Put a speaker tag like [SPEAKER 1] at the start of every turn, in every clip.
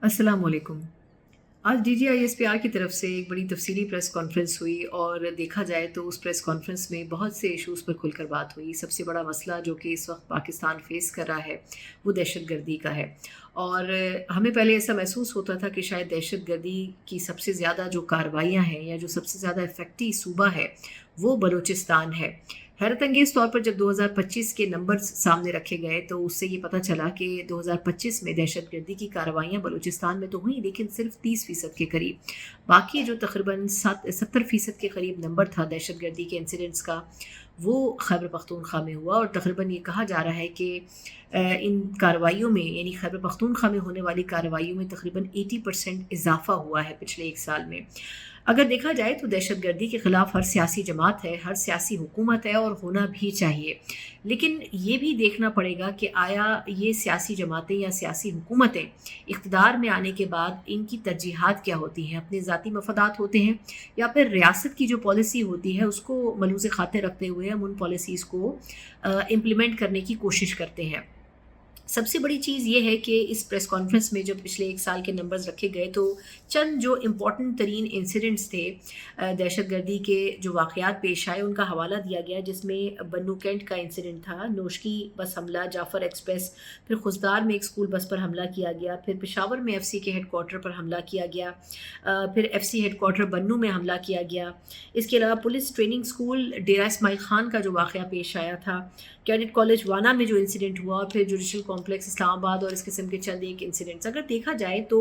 [SPEAKER 1] अस्सलाम वालेकुम। आज DGISPR की तरफ से एक बड़ी तफसीली प्रेस कॉन्फ्रेंस हुई और देखा जाए तो उस प्रेस कॉन्फ्रेंस में बहुत से इश्यूज़ पर खुलकर बात हुई। सबसे बड़ा मसला जो कि इस वक्त पाकिस्तान फेस कर रहा है वो दहशतगर्दी का है। और हमें पहले ऐसा महसूस होता था कि शायद दहशतगर्दी की सबसे ज़्यादा जो कार्रवाइयाँ हैं या जो सबसे ज़्यादा इफ़ेक्टिव सूबा है वो बलूचिस्तान है। हैरत अंगेज़ तौर पर जब 2025 के नंबर्स सामने रखे गए तो उससे ये पता चला कि 2025 में दहशतगर्दी की कार्रवाइयाँ बलूचिस्तान में तो हुई, लेकिन सिर्फ 30% के करीब। बाकी जो तकरीबन 70% के करीब नंबर था दहशतगर्दी के इंसिडेंट्स का, वो खैबर पख्तूनख्वा में हुआ। और तकरीबन ये कहा जा रहा है कि इन कार्रवाइयों में, यानी खैबर पख्तूनख्वा में होने वाली कार्रवाइयों में तकरीबन 80% इजाफा हुआ है पिछले एक साल में। अगर देखा जाए तो दहशतगर्दी के ख़िलाफ़ हर सियासी जमात है, हर सियासी हुकूमत है और होना भी चाहिए। लेकिन ये भी देखना पड़ेगा कि आया ये सियासी जमातें या सियासी हुकूमतें इक़्तिदार में आने के बाद इनकी तरजीहात क्या होती हैं, अपने ज़ाती मफादात होते हैं या फिर रियासत की जो पॉलिसी होती है उसको मलूज़ ख़ातिर रखते हुए हम उन पॉलिसीज़ को इम्प्लीमेंट करने की कोशिश करते हैं। सबसे बड़ी चीज़ ये है कि इस प्रेस कॉन्फ्रेंस में जब पिछले एक साल के नंबर्स रखे गए तो चंद जो इम्पॉर्टेंट तरीन इंसिडेंट्स थे दहशतगर्दी के जो वाक़यात पेश आए उनका हवाला दिया गया, जिसमें बन्नू कैंट का इंसिडेंट था, नोशकी बस हमला, जाफ़र एक्सप्रेस, फिर खुजदार में एक स्कूल बस पर हमला किया गया, फिर पेशावर में FC के हेडक्वार्टर पर हमला किया गया, फिर FC हेडक्वार्टर बन्नू में हमला किया गया। इसके अलावा पुलिस ट्रेनिंग स्कूल डेरा इस्माइल खान का जो वाक़या पेश आया था, कैडेट कॉलेज वाना में जो इंसिडेंट हुआ, फिर जुडिशल कॉम्प्लेक्स इस्लामाबाद और इस किस्म के चंद एक इंसिडेंट्स। अगर देखा जाए तो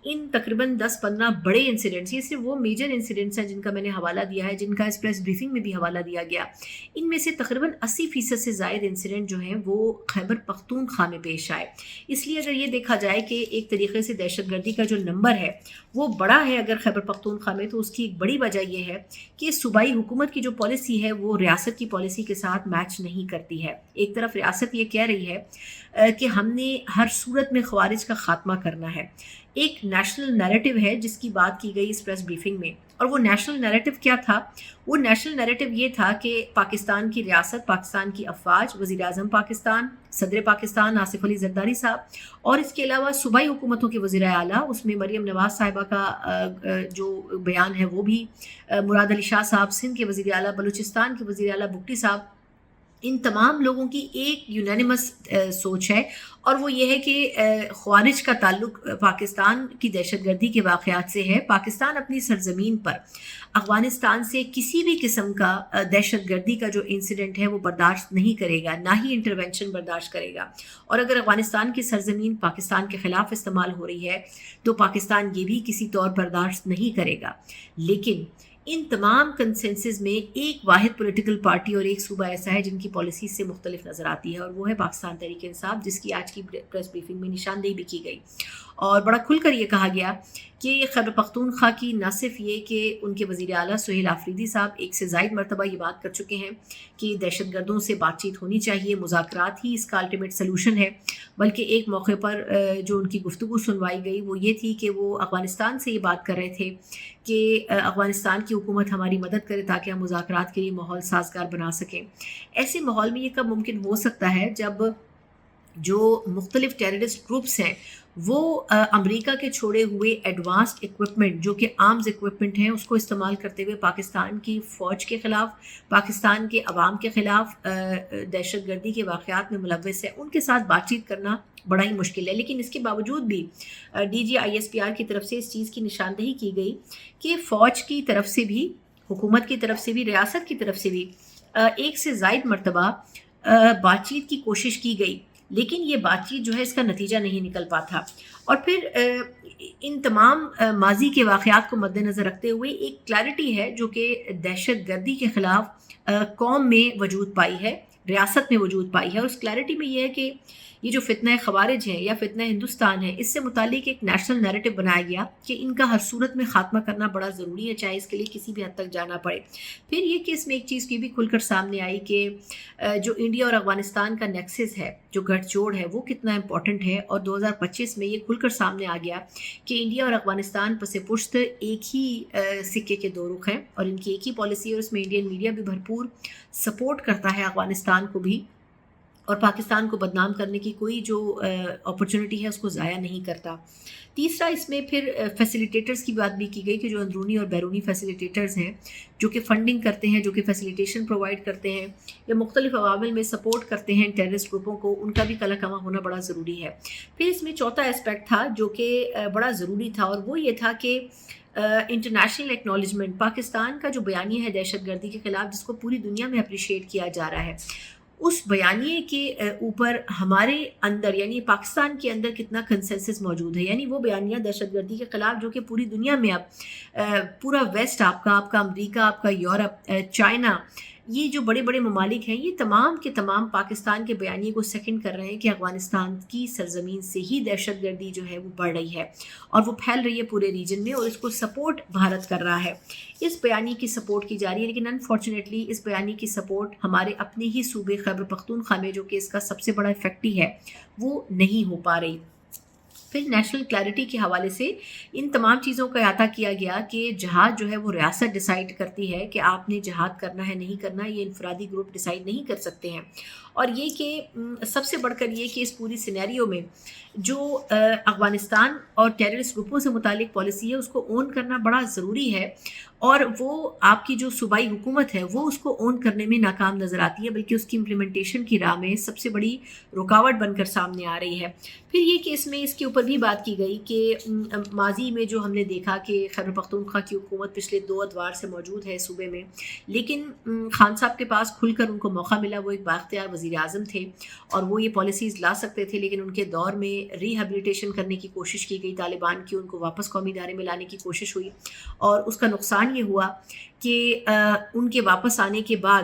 [SPEAKER 1] इन तकरीबन 10-15 बड़े इंसिडेंट्स, ये सिर्फ वो मेजर इंसिडेंट्स हैं जिनका मैंने हवाला दिया है, जिनका इस प्रेस ब्रीफिंग में भी हवाला दिया गया। इनमें से तकरीबन 80% से ज़ायद इंसिडेंट जो हैं वो खैबर पख्तूनख्वा में पेश आए। इसलिए अगर ये देखा जाए कि एक तरीके से दहशतगर्दी का जो नंबर है वो बड़ा है अगर खैबर पख्तूनख्वा में, तो उसकी एक बड़ी वजह यह है कि सूबाई हुकूमत की जो पॉलिसी है वो रियासत की पॉलिसी के साथ मैच नहीं करती है। एक तरफ रियासत ये कह रही है कि हमने हर सूरत में ख़वारिज का ख़ात्मा करना है। एक नेशनल नैरेटिव है जिसकी बात की गई इस प्रेस ब्रीफिंग में, और वो नेशनल नैरेटिव क्या था? वो नेशनल नैरेटिव ये था कि पाकिस्तान की रियासत, पाकिस्तान की अफवाज, वज़ीर आज़म पाकिस्तान, सदर पाकिस्तान आसिफ अली ज़रदारी साहब और इसके अलावा सूबाई हुकूमतों के वज़ीर आला, उसमें मरियम नवाज़ साहिबा का जो बयान है वो भी, मुराद अली शाह साहब सिंध के वज़ीर आला, बलूचिस्तान के वज़ीर आला भुट्टी साहब, इन तमाम लोगों की एक यूनानिमस सोच है, और वो ये है कि ख़वारिज का ताल्लुक पाकिस्तान की दहशतगर्दी के वाक़यात से है। पाकिस्तान अपनी सरज़मीन पर अफ़गानिस्तान से किसी भी किस्म का दहशतगर्दी का जो इंसिडेंट है वो बर्दाश्त नहीं करेगा, ना ही इंटरवेंशन बर्दाश्त करेगा। और अगर अफ़गानिस्तान की सरज़मीन पाकिस्तान के ख़िलाफ़ इस्तेमाल हो रही है तो पाकिस्तान ये भी किसी तौर बर्दाश्त नहीं करेगा। लेकिन इन तमाम कंसेंसस में एक वाहिद पॉलिटिकल पार्टी और एक सूबा ऐसा है जिनकी पॉलिसी से मुख्तलिफ नज़र आती है, और वो है पाकिस्तान तहरीक इंसाफ, जिसकी आज की प्रेस ब्रीफिंग में निशानदेही भी की गई और बड़ा खुलकर ये कहा गया कि खैबर पख्तूनख्वा की न सिर्फ ये कि उनके वज़ीर आला सुहेल आफरीदी साहब एक से ज़ायद मरतबा ये बात कर चुके हैं कि दहशतगर्दों से बातचीत होनी चाहिए, मुज़ाकरात ही इसका अल्टीमेट सलूशन है, बल्कि एक मौके पर जो उनकी गुफ्तगू सुनवाई गई वो ये थी कि वो अफ़गानिस्तान से ये बात कर रहे थे कि अफ़गानिस्तान की हुकूमत हमारी मदद करे ताकि हम मुज़ाकरात के लिए माहौल साजगार बना सकें। ऐसे माहौल में ये कब मुमकिन हो सकता है जब जो मुख्तलिफ टेररिस्ट ग्रुप्स हैं वो अमेरिका के छोड़े हुए एडवांस्ड इक्विपमेंट जो कि आर्म्स इक्विपमेंट हैं उसको इस्तेमाल करते हुए पाकिस्तान की फ़ौज के ख़िलाफ़, पाकिस्तान के अवाम के ख़िलाफ़ दहशतगर्दी के वाक़यात में मुलव्वस है, उनके साथ बातचीत करना बड़ा ही मुश्किल है। लेकिन इसके बावजूद भी DGISPR की तरफ से इस चीज़ की निशानदेही की गई कि फ़ौज की तरफ से भी, हुकूमत की तरफ से भी, रियासत की तरफ से भी एक से ज़ायद मरतबा बातचीत की कोशिश की गई, लेकिन ये बातचीत जो है इसका नतीजा नहीं निकल पाता। और फिर इन तमाम माजी के वाक़यात को मद्देनज़र रखते हुए एक क्लैरिटी है जो कि दहशतगर्दी के ख़िलाफ़ कौम में वजूद पाई है, रियासत में वजूद पाई है। और उस क्लैरिटी में ये है कि ये जो फितना ख़वारिज है या फितना हिंदुस्तान है, इससे मुतालिक एक नेशनल नैरेटिव बनाया गया कि इनका हर सूरत में ख़ात्मा करना बड़ा ज़रूरी है, चाहे इसके लिए किसी भी हद तक जाना पड़े। फिर ये कि इसमें एक चीज़ की भी खुलकर सामने आई कि जो इंडिया और अफ़गानिस्तान का नेक्सस है, जो गठजोड़ है, वो कितना इंपॉर्टेंट है। और 2025 में ये खुलकर सामने आ गया कि इंडिया और अफ़गानिस्तान पसे पुश्त एक ही सिक्के के दो रुख हैं और इनकी एक ही पॉलिसी है, और उसमें इंडियन मीडिया भी भरपूर सपोर्ट करता है अफ़गानिस्तान को भी اور پاکستان کو بدنام کرنے کی کوئی جو اپرچونٹی ہے اس کو ضائع نہیں کرتا۔ تیسرا اس میں پھر فیسیلیٹیٹرز کی بات بھی کی گئی کہ جو اندرونی اور بیرونی فیسیلیٹیٹرز ہیں جو کہ فنڈنگ کرتے ہیں، جو کہ فیسیلیٹیشن پرووائڈ کرتے ہیں یا مختلف عوامل میں سپورٹ کرتے ہیں ٹیررسٹ گروپوں کو، ان کا بھی کلا کما ہونا بڑا ضروری ہے۔ پھر اس میں چوتھا اسپیکٹ تھا جو کہ بڑا ضروری تھا، اور وہ یہ تھا کہ انٹرنیشنل ایکنالجمنٹ، پاکستان کا جو بیانیہ ہے دہشت گردی کے خلاف جس کو پوری دنیا میں اپریشیٹ کیا جا رہا ہے، اس بیانیے کے اوپر ہمارے اندر یعنی پاکستان کے اندر کتنا کنسنسس موجود ہے، یعنی وہ بیانیہ دہشت گردی کے خلاف جو کہ پوری دنیا میں اب پورا ویسٹ آپ کا امریکہ، آپ کا یورپ، چائنا، یہ جو بڑے بڑے ممالک ہیں، یہ تمام کے تمام پاکستان کے بیانیے کو سیکنڈ کر رہے ہیں کہ افغانستان کی سرزمین سے ہی دہشت گردی جو ہے وہ بڑھ رہی ہے اور وہ پھیل رہی ہے پورے ریجن میں، اور اس کو سپورٹ بھارت کر رہا ہے۔ اس بیانیے کی سپورٹ کی جا رہی ہے، لیکن انفارچونیٹلی اس بیانیے کی سپورٹ ہمارے اپنے ہی صوبے خیبر پختونخوا میں جو کہ اس کا سب سے بڑا افیکٹی ہے وہ نہیں ہو پا رہی۔ پھر نیشنل کلیئرٹی کے حوالے سے ان تمام چیزوں کا احاطہ کیا گیا کہ جہاد جو ہے وہ ریاست ڈیسائیڈ کرتی ہے کہ آپ نے جہاد کرنا ہے نہیں کرنا، یہ انفرادی گروپ ڈیسائیڈ نہیں کر سکتے ہیں۔ اور یہ کہ سب سے بڑھ کر یہ کہ اس پوری سینیریو میں جو افغانستان اور ٹیررسٹ گروپوں سے متعلق پالیسی ہے اس کو اون کرنا بڑا ضروری ہے، اور وہ آپ کی جو صوبائی حکومت ہے وہ اس کو اون کرنے میں ناکام نظر آتی ہے، بلکہ اس کی امپلیمنٹیشن کی راہ میں سب سے بڑی رکاوٹ بن کر سامنے آ رہی ہے۔ پھر یہ کہ اس میں اس کے اوپر بھی بات کی گئی کہ ماضی میں جو ہم نے دیکھا کہ خیبر پختونخوا کی حکومت پچھلے 2 ادوار سے موجود ہے صوبے میں، لیکن خان صاحب کے پاس کھل کر ان کو موقع ملا، وہ ایک بااختیار وزیر اعظم تھے اور وہ یہ پالیسیز لا سکتے تھے، لیکن ان کے دور میں ریہیبلیٹیشن کرنے کی کوشش کی گئی طالبان کی، ان کو واپس قومی ادارے میں لانے کی کوشش ہوئی، اور اس کا نقصان یہ ہوا کہ ان کے واپس آنے کے بعد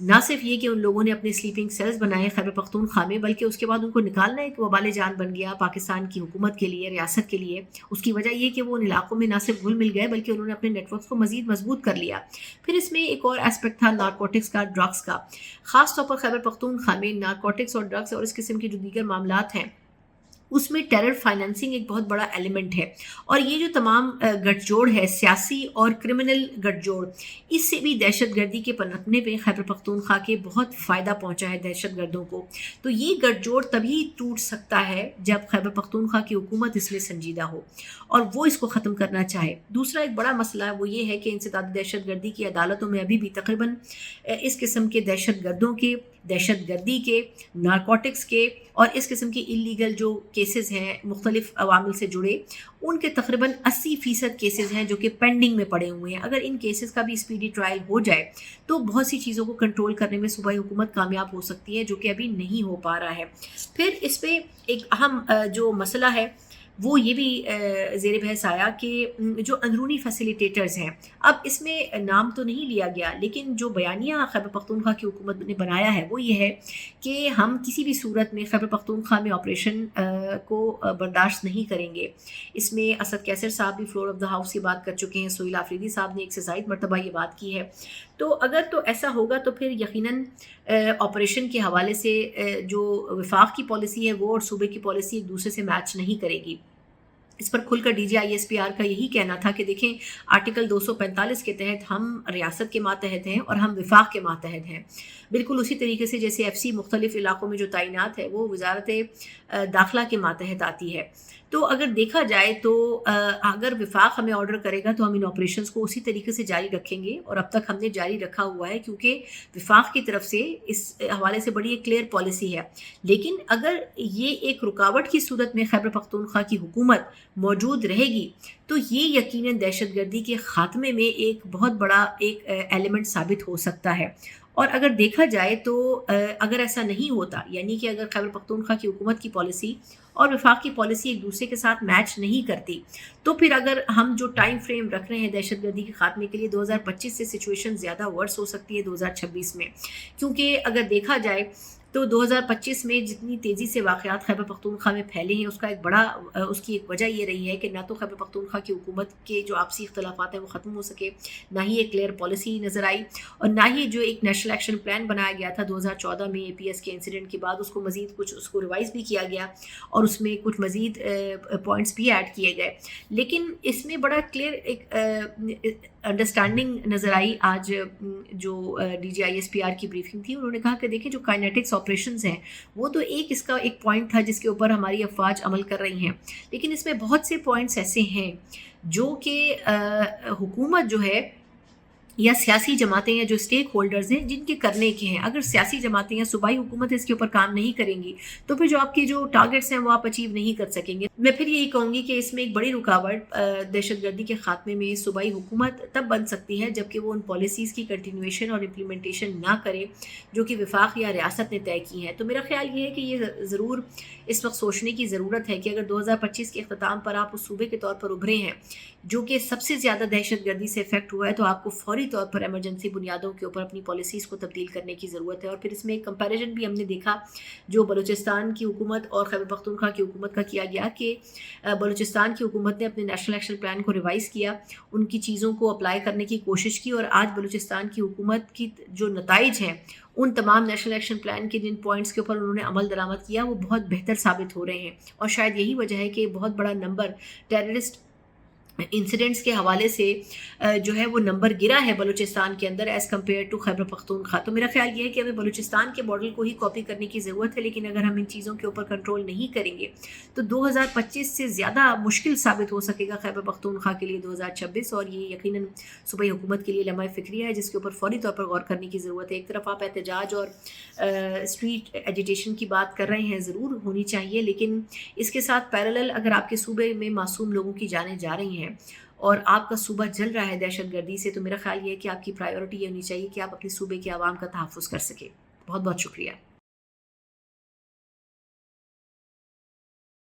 [SPEAKER 1] نہ صرف یہ کہ ان لوگوں نے اپنے سلیپنگ سیلز بنائے خیبر پختونخوا میں، بلکہ اس کے بعد ان کو نکالنا ایک وبال جان بن گیا پاکستان کی حکومت کے لیے، ریاست کے لیے۔ اس کی وجہ یہ کہ وہ ان علاقوں میں نہ صرف گھل مل گئے بلکہ انہوں نے اپنے نیٹ ورکس کو مزید مضبوط کر لیا۔ پھر اس میں ایک اور اسپیکٹ تھا نارکوٹکس کا، ڈرگس کا، خاص طور پر خیبر پختونخوا میں نارکوٹکس اور ڈرگس اور اس قسم کے جو دیگر معاملات ہیں اس میں ٹیرر فائنینسنگ ایک بہت بڑا ایلیمنٹ ہے، اور یہ جو تمام گٹھ جوڑ ہے سیاسی اور کرمنل گٹھ جوڑ، اس سے بھی دہشت گردی کے پنپنے پہ خیبر پختونخوا کے بہت فائدہ پہنچا ہے دہشت گردوں کو۔ تو یہ گٹھ جوڑ تبھی ٹوٹ سکتا ہے جب خیبر پختونخوا کی حکومت اس میں سنجیدہ ہو اور وہ اس کو ختم کرنا چاہے۔ دوسرا ایک بڑا مسئلہ وہ یہ ہے کہ انسداد دہشت گردی کی عدالتوں میں ابھی بھی تقریباً اس قسم کے دہشت گردوں کے، دہشت گردی کے، نارکوٹکس کے اور اس قسم کے انلیگل جو کیسز ہیں مختلف عوامل سے جڑے، ان کے تقریباً 80% کیسز ہیں جو کہ پینڈنگ میں پڑے ہوئے ہیں۔ اگر ان کیسز کا بھی اسپیڈی ٹرائل ہو جائے تو بہت سی چیزوں کو کنٹرول کرنے میں صوبائی حکومت کامیاب ہو سکتی ہے، جو کہ ابھی نہیں ہو پا رہا ہے۔ پھر اس پہ ایک اہم جو مسئلہ ہے وہ یہ بھی زیر بحث آیا کہ جو اندرونی فیسیلیٹیٹرز ہیں، اب اس میں نام تو نہیں لیا گیا، لیکن جو بیانیہ خیبر پختونخوا کی حکومت نے بنایا ہے وہ یہ ہے کہ ہم کسی بھی صورت میں خیبر پختونخوا میں آپریشن کو برداشت نہیں کریں گے۔ اس میں اسد کیسر صاحب بھی فلور آف دا ہاؤس کی بات کر چکے ہیں، سہیل آفریدی صاحب نے ایک سے زائد مرتبہ یہ بات کی ہے۔ تو اگر تو ایسا ہوگا تو پھر یقیناً آپریشن کے حوالے سے جو وفاق کی پالیسی ہے وہ اور صوبے کی پالیسی ایک دوسرے سے میچ نہیں کرے گی۔ اس پر کھل کر DGISPR کا یہی کہنا تھا کہ دیکھیں آرٹیکل 245 کے تحت ہم ریاست کے ماتحت ہیں اور ہم وفاق کے ماتحت ہیں، بالکل اسی طریقے سے جیسے FC مختلف علاقوں میں جو تعینات ہے وہ وزارت داخلہ کے ماتحت آتی ہے۔ تو اگر دیکھا جائے تو اگر وفاق ہمیں آرڈر کرے گا تو ہم ان آپریشنز کو اسی طریقے سے جاری رکھیں گے، اور اب تک ہم نے جاری رکھا ہوا ہے کیونکہ وفاق کی طرف سے اس حوالے سے بڑی ایک کلیئر پالیسی ہے۔ لیکن اگر یہ ایک رکاوٹ کی صورت میں خیبر پختونخوا کی حکومت موجود رہے گی تو یہ یقیناً دہشت گردی کے خاتمے میں ایک بہت بڑا ایک ایلیمنٹ ثابت ہو سکتا ہے۔ اور اگر دیکھا جائے تو اگر ایسا نہیں ہوتا، یعنی کہ اگر خیبر پختونخوا کی حکومت کی پالیسی اور وفاق کی پالیسی ایک دوسرے کے ساتھ میچ نہیں کرتی، تو پھر اگر ہم جو ٹائم فریم رکھ رہے ہیں دہشت گردی کے خاتمے کے لیے 2025 سے سچویشن زیادہ ورس ہو سکتی ہے 2026 میں، کیونکہ اگر دیکھا جائے تو 2025 میں جتنی تیزی سے واقعات خیبر پختونخوا میں پھیلے ہیں اس کی ایک وجہ یہ رہی ہے کہ نہ تو خیبر پختونخوا کی حکومت کے جو آپسی اختلافات ہیں وہ ختم ہو سکے، نہ ہی ایک کلیئر پالیسی نظر آئی، اور نہ ہی جو ایک نیشنل ایکشن پلان بنایا گیا تھا 2014 میں APS کے انسیڈنٹ کے بعد اس کو ریوائز بھی کیا گیا اور اس میں کچھ مزید پوائنٹس بھی ایڈ کیے گئے۔ لیکن اس میں بڑا کلیئر ایک अंडरस्टैंडिंग नज़र आई आज जो DGISPR की ब्रीफिंग थी। उन्होंने कहा कि देखिए जो काइनेटिक्स ऑपरेशंस हैं वो तो इसका एक पॉइंट था जिसके ऊपर हमारी अफवाज अमल कर रही हैं, लेकिन इसमें बहुत से पॉइंट्स ऐसे हैं जो कि हुकूमत जो है या सियासी जमातें या जो स्टेक होल्डर्स हैं जिनके करने के हैं, अगर सियासी जमातें या सूबाई हुकूमत इसके ऊपर काम नहीं करेंगी तो फिर जो आपके जो टारगेट्स हैं वो आप अचीव नहीं कर सकेंगे। मैं फिर यही कहूँगी कि इसमें एक बड़ी रुकावट दहशतगर्दी के खात्मे में सूबाई हुकूमत तब बन सकती है जबकि वो उन पॉलिसीज़ की कंटिन्यूएशन और इम्प्लीमेंटेशन ना करे जो कि वफाक या रियासत ने तय की हैं। तो मेरा ख्याल ये है कि ये ज़रूर इस वक्त सोचने की ज़रूरत है कि अगर 2025 के अख्ताम पर आप उस सूबे के तौर पर उभरे हैं जो कि सबसे ज़्यादा दहशतगर्दी से इफेक्ट हुआ है, तो आपको फौरी तौर पर एमरजेंसी बुनियादों के ऊपर अपनी पॉलिसीज़ को तब्दील करने की ज़रूरत है। और फिर इसमें एक कंपैरिजन भी हमने देखा जो बलूचिस्तान की हुकूमत और खैबर पख्तूनख्वा की हुकूमत का किया गया कि बलूचिस्तान की हुकूमत ने अपने नेशनल एक्शन प्लान को रिवाइज़ किया, उनकी चीज़ों को अप्लाई करने की कोशिश की, और आज बलूचिस्तान की हुकूमत की जो नताइज हैं उन तमाम नेशनल एक्शन प्लान के जिन पॉइंट्स के ऊपर उन्होंने अमल दरामद किया वो बहुत बेहतर साबित हो रहे हैं। और शायद यही वजह है कि बहुत बड़ा नंबर टेररिस्ट इंसिडेंट्स के हवाले से जो है वो नंबर गिरा है बलूचिस्तान के अंदर as compared to Khyber Pakhtunkhwa. तो मेरा ख्याल ये है कि हमें बलूचिस्तान के मॉडल को ही कॉपी करने की ज़रूरत है, लेकिन अगर हम इन चीज़ों के ऊपर कंट्रोल नहीं करेंगे तो 2025 से ज़्यादा मुश्किल साबित हो सकेगा खैबर पख्तूनख्वा के लिए 2026, और ये यकीनन सूबाई हुकूमत के लिए लम्हा फ़िक्रिया है जिसके ऊपर फौरी तौर पर गौर करने की ज़रूरत है। एक तरफ आप एहतजाज और स्ट्रीट एजिटेशन की बात कर रहे हैं, ज़रूर होनी चाहिए, लेकिन इसके साथ पैरेलल अगर आपके सूबे में मासूम लोगों की जानें जा रही हैं और आपका सूबा जल रहा है दहशतगर्दी से, तो मेरा ख्याल ये है कि आपकी प्रायोरिटी ये होनी चाहिए कि आप अपने सूबे के आवाम का तहफ़्फ़ुज़ कर सकें। बहुत बहुत शुक्रिया।